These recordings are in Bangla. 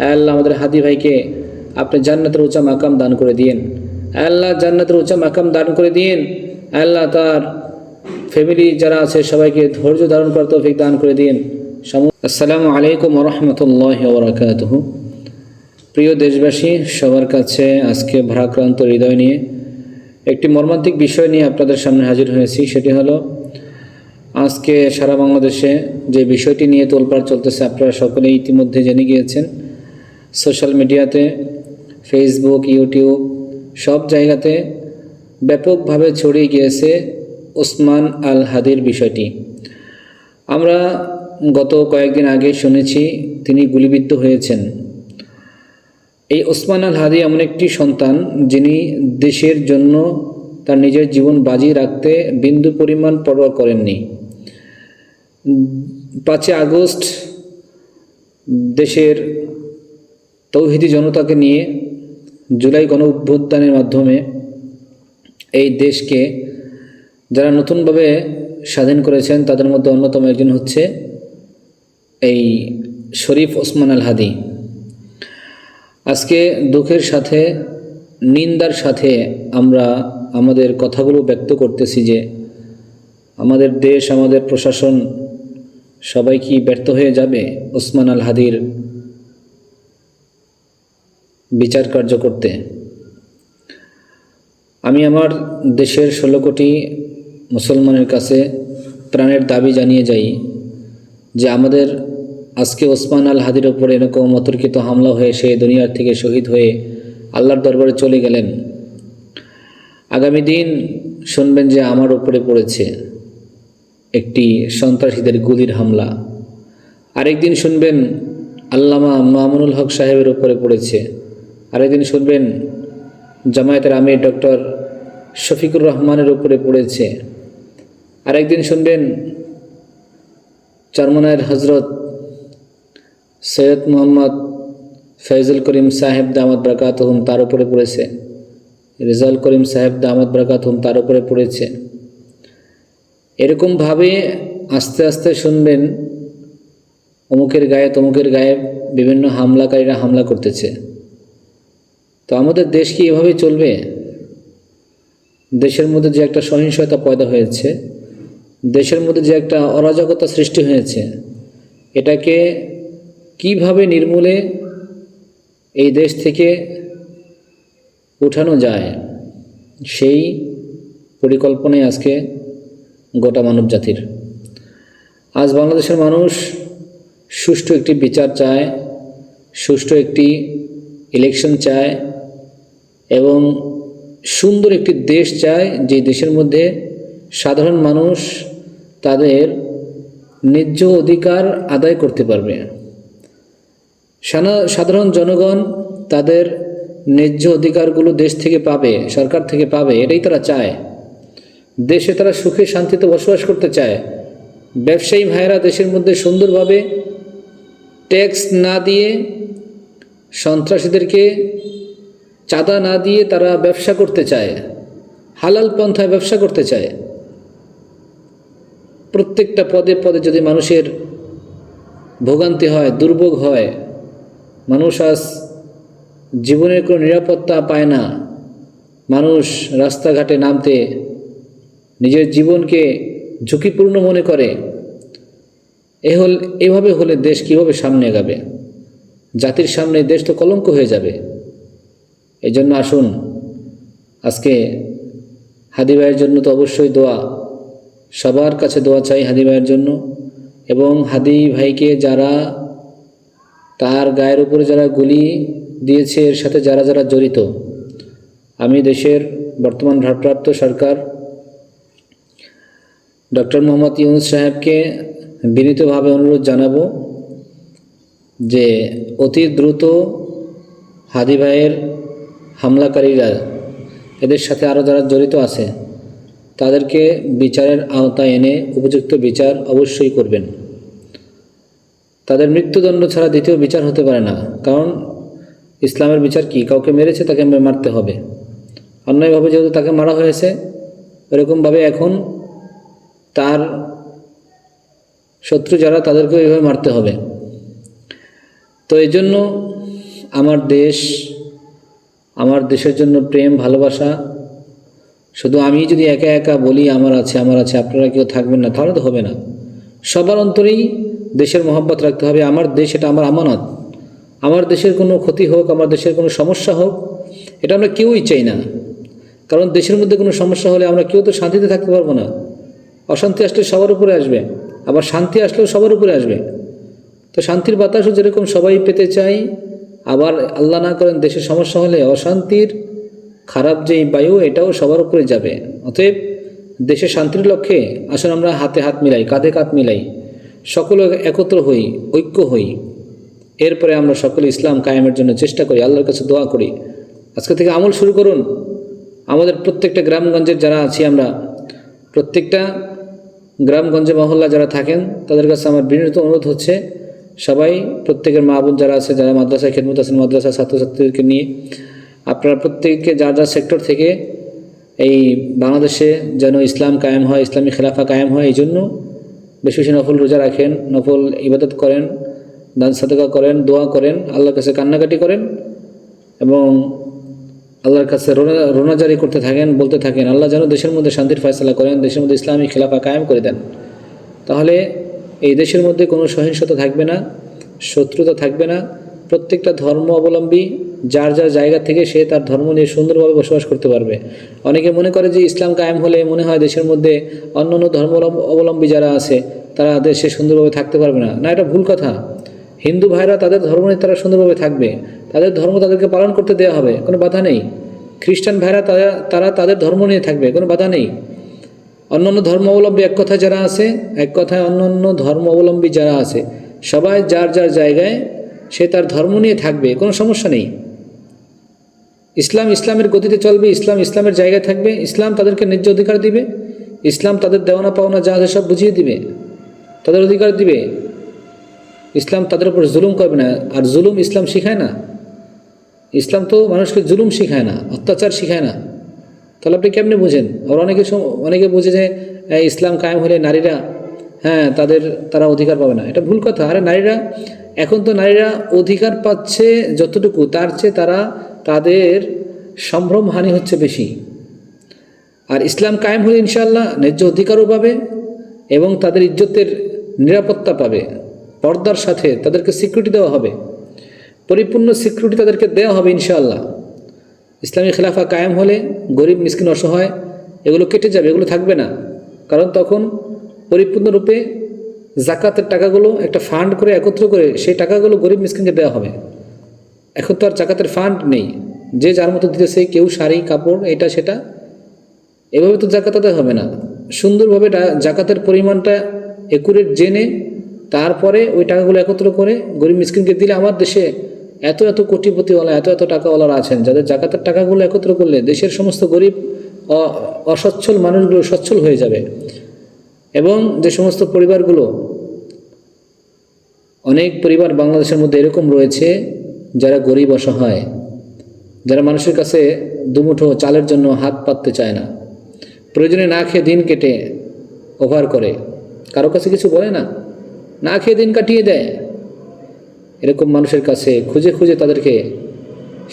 আল্লাহ আমাদের হাদি ভাইকে আপনি জান্নাতের উঁচা মাকাম দান করে দিয়েন। আল্লাহ জান্নাতের উঁচা মাকাম দান করে দিয়েন। আল্লাহ তার ফ্যামিলি যারা আছে সবাইকে ধৈর্য ধারণ করার তৌফিক দান করে দিয়েন। আসসালামু আলাইকুম ওয়া রাহমাতুল্লাহি ওয়া বারাকাতুহু। প্রিয় দেশবাসী, সবার কাছে আজকে ভারাক্রান্ত হৃদয় নিয়ে একটি মর্মান্তিক বিষয় নিয়ে আপনাদের সামনে হাজির হয়েছি। সেটি হলো আজকে সারা বাংলাদেশে যে বিষয়টি নিয়ে তোলপাড় চলতেছে, আপনারা সকলেই ইতিমধ্যে জেনে গিয়েছেন। সোশ্যাল মিডিয়াতে, ফেসবুক, ইউটিউব সব জায়গাতে ব্যাপকভাবে ছড়িয়ে গিয়েছে ওসমান আল হাদির বিষয়টি। আমরা গত কয়েকদিন আগে শুনেছি তিনি গুলিবিদ্ধ হয়েছেন। এই ওসমান আল হাদি এমন একটি সন্তান যিনি দেশের জন্য তার নিজের জীবন বাজি রাখতে বিন্দু পরিমাণ পরোয়া করেননি। 5 আগস্ট দেশের তৌহিদি জনতাকে নিয়ে জুলাই গণ অভ্যুত্থানের মাধ্যমে এই দেশকে যারা নতুনভাবে স্বাধীন করেছেন তাদের মধ্যে অন্যতম একজন হচ্ছে এই শরীফ ওসমান আল হাদি। আজকে দুঃখের সাথে, নিন্দার সাথে আমরা আমাদের কথাগুলো ব্যক্ত করতেছি যে আমাদের দেশ, আমাদের প্রশাসন সবাই কি ব্যর্থ হয়ে যাবে ওসমান আল হাদির বিচার কার্য করতে? আমি আমার দেশের 16 কোটি মুসলমানের কাছে প্রাণের দাবি জানিয়ে যাই যে আমাদের আজকে ওসমান আল হাদির ওপরে এরকম অতর্কিত হামলা হয়ে সে দুনিয়ার থেকে শহীদ হয়ে আল্লাহর দরবারে চলে গেলেন। আগামী দিন শুনবেন যে আমার উপরে পড়েছে একটি সন্ত্রাসীদের গুলির হামলা। আরেকদিন শুনবেন আল্লামা মামুনুল হক সাহেবের উপরে পড়েছে। আরেকদিন শুনবেন জামায়াতের আমির ডক্টর শফিকুর রহমানের উপরে পড়েছে। আরেকদিন শুনবেন চরমনায়ের হজরত সৈয়দ মোহাম্মদ ফয়জুল করিম সাহেব দামাত বরকাতুহুম তার উপরে পড়েছে। রেজাউল করিম সাহেব দামাত বরকাতুহুম তার উপরে পড়েছে। এরকমভাবে আস্তে আস্তে শুনবেন অমুকের গায়ে তমুকের গায়ে বিভিন্ন হামলাকারীরা হামলা করতেছে। তো আমাদের দেশ কি এভাবেই চলবে? দেশের মধ্যে যে একটা সহিংসতা পয়দা হয়েছে, দেশের মধ্যে যে একটা অরাজকতা সৃষ্টি হয়েছে, এটাকে কিভাবে নির্মূলে এই দেশ থেকে উঠানো যায় সেই পরিকল্পনায় আজকে গোটা মানব জাতির। আজ বাংলাদেশের মানুষ সুষ্ঠু একটি বিচার চায়, সুষ্ঠু একটি ইলেকশন চায় এবং সুন্দর একটি দেশ চায়, যে দেশের মধ্যে সাধারণ মানুষ তাদের ন্যায্য অধিকার আদায় করতে পারবে। সাধারণ জনগণ তাদের ন্যায্য অধিকারগুলো দেশ থেকে পাবে, সরকার থেকে পাবে, এটাই তারা চায়। দেশে তারা সুখে শান্তিতে বসবাস করতে চায়। ব্যবসায়ী ভাইয়েরা দেশের মধ্যে সুন্দরভাবে ট্যাক্স না দিয়ে, সন্ত্রাসীদেরকে চাঁদা না দিয়ে তারা ব্যবসা করতে চায়, হালাল পন্থায় ব্যবসা করতে চায়। প্রত্যেকটা পদে পদে যদি মানুষের ভোগান্তি হয়, দুর্ভোগ হয়, মানুষ আজ জীবনের কোনো নিরাপত্তা পায় না, মানুষ রাস্তাঘাটে নামতে নিজের জীবনকে ঝুঁকিপূর্ণ মনে করে, এভাবে হলে দেশ কীভাবে সামনে এগাবে? জাতির সামনে দেশ তো কলঙ্ক হয়ে যাবে। এই জন্য আসুন, আজকে হাদি ভাইয়ের জন্য তো অবশ্যই দোয়া, সবার কাছে দোয়া চাই হাদি ভাইয়ের জন্য। এবং হাদি ভাইকে যারা, তার গায়ের উপরে যারা গুলি দিয়েছে, এর সাথে যারা যারা জড়িত, আমি দেশের বর্তমান ভারপ্রাপ্ত সরকার ডক্টর মোহাম্মদ ইউনূস সাহেবকে বিনীতভাবে অনুরোধ জানাবো যে অতি দ্রুত হাদি ভাইয়ের হামলাকারীরা, এদের সাথে আরও যারা জড়িত আছে, তাদেরকে বিচারের আওতায় এনে উপযুক্ত বিচার অবশ্যই করবেন। তাদের মৃত্যুদণ্ড ছাড়া দ্বিতীয় বিচার হতে পারে না। কারণ ইসলামের বিচার কি? কাউকে মেরেছে তাকে মারতে হবে। অন্যায়ভাবে যেহেতু তাকে মারা হয়েছে, এরকমভাবে এখন তার শত্রু যারা, তাদেরকেও এইভাবে মারতে হবে। তো এই জন্য আমার দেশ, আমার দেশের জন্য প্রেম ভালোবাসা, শুধু আমি যদি একা একা বলি আমার আছে আপনারা কেউ থাকবেন না, তাহলে তো হবে না। সবার অন্তরেই দেশের মহব্বত রাখতে হবে। আমার দেশ, এটা আমার আমানত। আমার দেশের কোনো ক্ষতি হোক, আমার দেশের কোনো সমস্যা হোক, এটা আমরা কেউই চাই না। কারণ দেশের মধ্যে কোনো সমস্যা হলে আমরা কেউ তো শান্তিতে থাকতে পারবো না। অশান্তি আসলে সবার উপরে আসবে, আবার শান্তি আসলেও সবার উপরে আসবে। তো শান্তির বাতাসও যেরকম সবাই পেতে চাই, আবার আল্লাহ না করেন দেশের সমস্যা হলে অশান্তির খারাপ যেই বায়ু, এটাও সবার উপরে যাবে। অতএব দেশের শান্তির লক্ষ্যে আসলে আমরা হাতে হাত মিলাই, কাঁধে কাঁধ মিলাই, সকলে একত্র হই, ঐক্য হই। এরপরে আমরা সকলে ইসলাম কায়েমের জন্য চেষ্টা করি, আল্লাহর কাছে দোয়া করি। আজকে থেকে আমল শুরু করুন। আমাদের প্রত্যেকটা গ্রামগঞ্জের যারা আছি, আমরা প্রত্যেকটা গ্রামগঞ্জে মহল্লা যারা থাকেন, তাদের কাছে আমার বিনীত অনুরোধ হচ্ছে, সবাই প্রত্যেকের মা বোন যারা আছে, যারা মাদ্রাসায় খেদমত আছেন, মাদ্রাসার ছাত্রছাত্রীদেরকে নিয়ে আপনারা প্রত্যেককে যার যার সেক্টর থেকে এই বাংলাদেশে যেন ইসলাম কায়েম হয়, ইসলামী খেলাফা কায়েম হয়, এই জন্য বেশি বেশি নফল রোজা রাখেন, নফল ইবাদত করেন, দান সাদকা করেন, দোয়া করেন, আল্লাহর কাছে কান্নাকাটি করেন এবং আল্লাহর কাছে রোনাজারি করতে থাকেন, বলতে থাকেন আল্লাহ যেন দেশের মধ্যে শান্তির ফয়সালা করেন, দেশের মধ্যে ইসলামী খেলাফা কায়েম করে দেন। তাহলে এই দেশের মধ্যে কোনো সহিংসতা থাকবে না, শত্রুতা থাকবে না। প্রত্যেকটা ধর্ম অবলম্বী যার যার জায়গা থেকে সে তার ধর্ম নিয়ে সুন্দরভাবে বসবাস করতে পারবে। অনেকে মনে করে যে ইসলাম কায়েম হলে মনে হয় দেশের মধ্যে অন্য অন্য ধর্ম অবলম্বী যারা আছে তারা দেশে সুন্দরভাবে থাকতে পারবে না। না, এটা ভুল কথা। হিন্দু ভাইরা তাদের ধর্ম নিয়ে তারা সুন্দরভাবে থাকবে, তাদের ধর্ম তাদেরকে পালন করতে দেওয়া হবে, কোনো বাধা নেই। খ্রিস্টান ভাইরা তারা তাদের ধর্ম নিয়ে থাকবে, কোনো বাধা নেই। অন্য অন্য ধর্ম অবলম্বী এক কথায় যারা আছে, এক কথায় অন্য অন্য ধর্ম অবলম্বী যারা আছে, সবাই যার যার জায়গায় সে তার ধর্ম নিয়ে থাকবে, কোনো সমস্যা নেই। ইসলাম ইসলামের গতিতে চলবে, ইসলাম ইসলামের জায়গায় থাকবে, ইসলাম তাদেরকে ন্যায্য অধিকার দিবে, ইসলাম তাদের দেওয়ানা পাওনা যা আছে সব বুঝিয়ে দিবে, তাদের অধিকার দিবে। ইসলাম তাদের উপর জুলুম করবে না, আর জুলুম ইসলাম শিখায় না। ইসলাম তো মানুষকে জুলুম শিখায় না, অত্যাচার শিখায় না। তাহলে আপনি কেমনে বুঝেন? আবার অনেকে বুঝে যে ইসলাম কায়েম হলে নারীরা তারা অধিকার পাবে না, এটা ভুল কথা। আরে নারীরা এখন তো নারীরা অধিকার পাচ্ছে যতটুকু, তার চেয়ে তাদের সম্ভ্রমহানি হচ্ছে বেশি। আর ইসলাম কায়েম হলে ইনশাআল্লাহ ন্যায্য অধিকারও পাবে এবং তাদের ইজ্জতের নিরাপত্তা পাবে। পর্দার সাথে তাদেরকে সিকিউরিটি দেওয়া হবে, পরিপূর্ণ সিকিউরিটি তাদেরকে দেওয়া হবে ইনশাআল্লাহ। ইসলামী খেলাফা কায়েম হলে গরিব মিসকিন অসহায় এগুলো কেটে যাবে, এগুলো থাকবে না। কারণ তখন পরিপূর্ণরূপে জাকাতের টাকাগুলো একটা ফান্ড করে একত্র করে সেই টাকাগুলো গরিব মিসকিনকে দেওয়া হবে। এখন তো আর জাকাতের ফান্ড নেই, যে যার মতো দিতেছে, কেউ শাড়ি কাপড় এটা সেটা, এভাবে তো জাকাত আদায় হবে না। সুন্দরভাবে জাকাতের পরিমাণটা একুরেট জেনে তারপরে ওই টাকাগুলো একত্র করে গরিব মিসকিনকে দিলে, আমার দেশে এত এত কোটিপতিওয়ালা, এত এত টাকাওয়ালারা আছেন যাদের জাকাতের টাকাগুলো একত্র করলে দেশের সমস্ত গরিব অসচ্ছল মানুষগুলো সচ্ছল হয়ে যাবে। এবং যে সমস্ত পরিবারগুলো, অনেক পরিবার বাংলাদেশের মধ্যে এরকম রয়েছে যারা গরিব অসহায়, যারা মানুষের কাছে দুমুঠো চালের জন্য হাত পাততে চায় না, প্রয়োজনে না খেয়ে দিন কেটে ওভার করে, কারো কাছে কিছু বলে না, না খেয়ে দিন কাটিয়ে দেয়। এরকম মানুষের কাছে খুঁজে খুঁজে তাদেরকে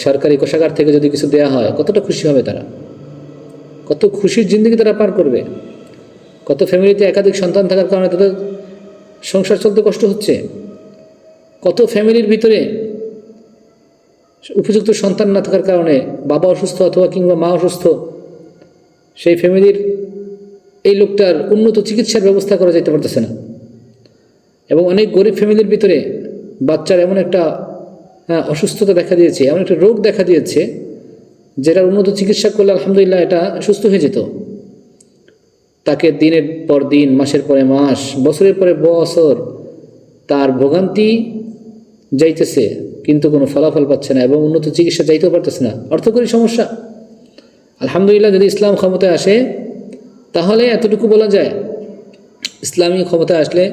সরকারি কোষাগার থেকে যদি কিছু দেয়া হয়, কতটা খুশি হবে তারা, কত খুশির জিন্দগি তারা পার করবে। কত ফ্যামিলিতে একাধিক সন্তান থাকার কারণে তাদের সংসার চলতে কষ্ট হচ্ছে, কত ফ্যামিলির ভিতরে উপযুক্ত সন্তান না থাকার কারণে বাবা অসুস্থ অথবা কিংবা মা অসুস্থ, সেই ফ্যামিলির এই লোকটার উন্নত চিকিৎসার ব্যবস্থা করা যেতে পারতেছে না। এবং অনেক গরিব ফ্যামিলির ভিতরে বাচ্চার এমন একটা অসুস্থতা দেখা দিয়েছে, এমন একটা রোগ দেখা দিয়েছে যেটা উন্নত চিকিৎসা করলে আলহামদুলিল্লাহ এটা সুস্থ হয়ে যেত। তাকে দিনের পর দিন, মাসের পরে মাস, বছরের পরে বছর তার ভোগান্তি যাইতেছে, কিন্তু কোনো ফলাফল পাচ্ছে না এবং উন্নত চিকিৎসা যাইতেও পারতেছে না, অর্থকরী সমস্যা। আলহামদুলিল্লাহ যদি ইসলাম ক্ষমতায় আসে তাহলে এতটুকু বলা যায়, ইসলামী ক্ষমতায় আসলে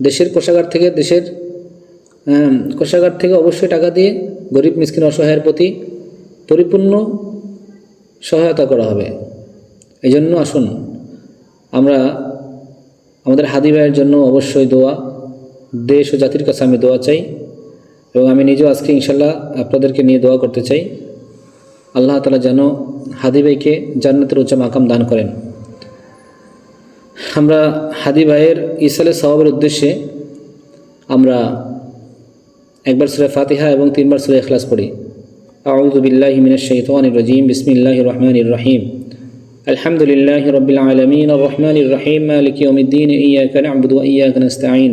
দেশের কোষাগার থেকে অবশ্যই টাকা দিয়ে গরিব মিসকিন অসহায়ের প্রতি পরিপূর্ণ সহায়তা করা হবে। এই জন্য আসুন আমরা আমাদের হাদি ভাইয়ের জন্য অবশ্যই দোয়া, দেশ ও জাতির কাছে আমি দোয়া চাই। এবং আমি নিজেও আজকে ইনশাল্লাহ আপনাদেরকে নিয়ে দোয়া করতে চাই, আল্লাহ তাআলা যেন হাদি ভাইকে জান্নাতের উচ্চ মাকাম দান করেন। আমরা হাদি ভাইয়ের ইসালে সওয়াবের উদ্দেশ্যে আমরা একবার সূরা ফাতিহা এবং 3 বার সূরা ইখলাস পড়ি। আউযু বিল্লাহি মিনাশ শাইতানির রাজীম, বিসমিল্লাহির রহমানির রহিম। আলহামদুলিল্লাহি রাব্বিল আলামিন, আর রহমানির রহিম, মালিকি ইয়াউমিদ্দিন, ইয়্যাকা না'বুদু ওয়া ইয়্যাকা নাস্তাঈন,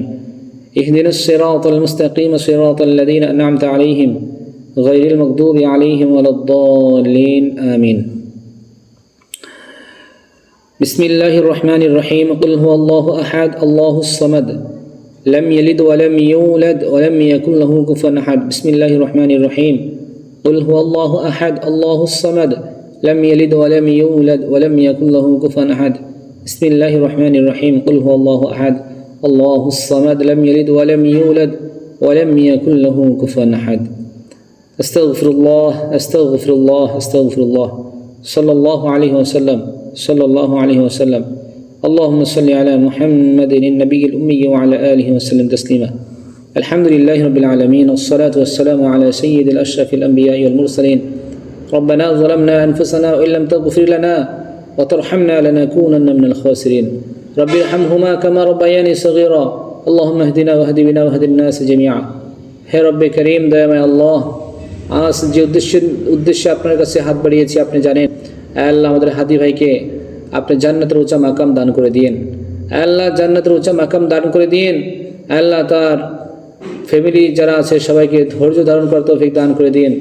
ইহদিনাস সিরাতাল মুস্তাকিম, সিরাতাল লাযীনা আন'আমতা আলাইহিম গায়রিল মাগদুবি আলাইহিম ওয়ালাদ-দাল্লিন, আমিন। বিসমিল্লাহির রহমানির রহিম। কুল হুয়াল্লাহু আহাদ, আল্লাহুস সামাদ, لم يلد ولم يولد ولم يكن له كفوا أحد. بسم الله الرحمن الرحيم. قل هو الله أحد الله الصمد لم يلد ولم يولد ولم يكن له كفوا أحد. بسم الله الرحمن الرحيم. قل هو الله أحد الله الصمد لم يلد ولم يولد ولم يكن له كفوا أحد. أستغفر الله أستغفر الله أستغفر الله. صلى الله عليه وسلم صلى الله عليه وسلم. اللهم صل على محمد النبي الأمي وعلى آله وسلم تسليما. الحمد لله رب العالمين، والصلاة والسلام على سيد الأشرف الأنبياء والمرسلين. ربنا ظلمنا أنفسنا وإن لم تغفر لنا وترحمنا لنكونن من الخاسرين. رب ارحمهما كما ربياني صغيرا. اللهم اهدنا واهد بنا واهد الناس جميعا. হে রব্বে করিম, দয়াময় আল্লাহ, আজ যে উদ্দেশ্যে আপনার কাছে হাত বাড়িয়েছি আপনি জানেন। আল্লাহ আমাদের হাদি ভাইকে আপনি জান্নাতের উচ্চ মাকাম দান করে দিন। আল্লাহ জান্নাতের উচ্চ মাকাম দান করে দিন। আল্লাহ তার ফ্যামিলি যারা আছে সবাইকে ধৈর্য ধারণ করার তৌফিক দান করে দিন।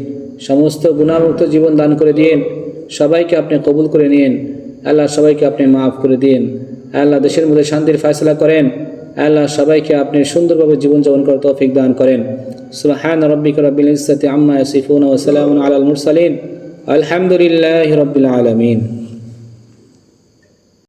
সমস্ত গুনাহমুক্ত জীবন দান করে দিন। সবাইকে আপনি কবুল করে নিন। আল্লাহ সবাইকে আপনি মাফ করে দিন। আল্লাহ দেশের মধ্যে শান্তির ফয়সালা করেন। আল্লাহ সবাইকে আপনি সুন্দরভাবে জীবনযাপন করার তৌফিক দান করেন। সুবহান রাব্বিকা রাব্বিল ইজ্জাতি আম্মা ইয়াসিফুন ওয়া সালামুন আলাল মুরসালিন, আলহামদুলিল্লাহি রাব্বিল আলামিন।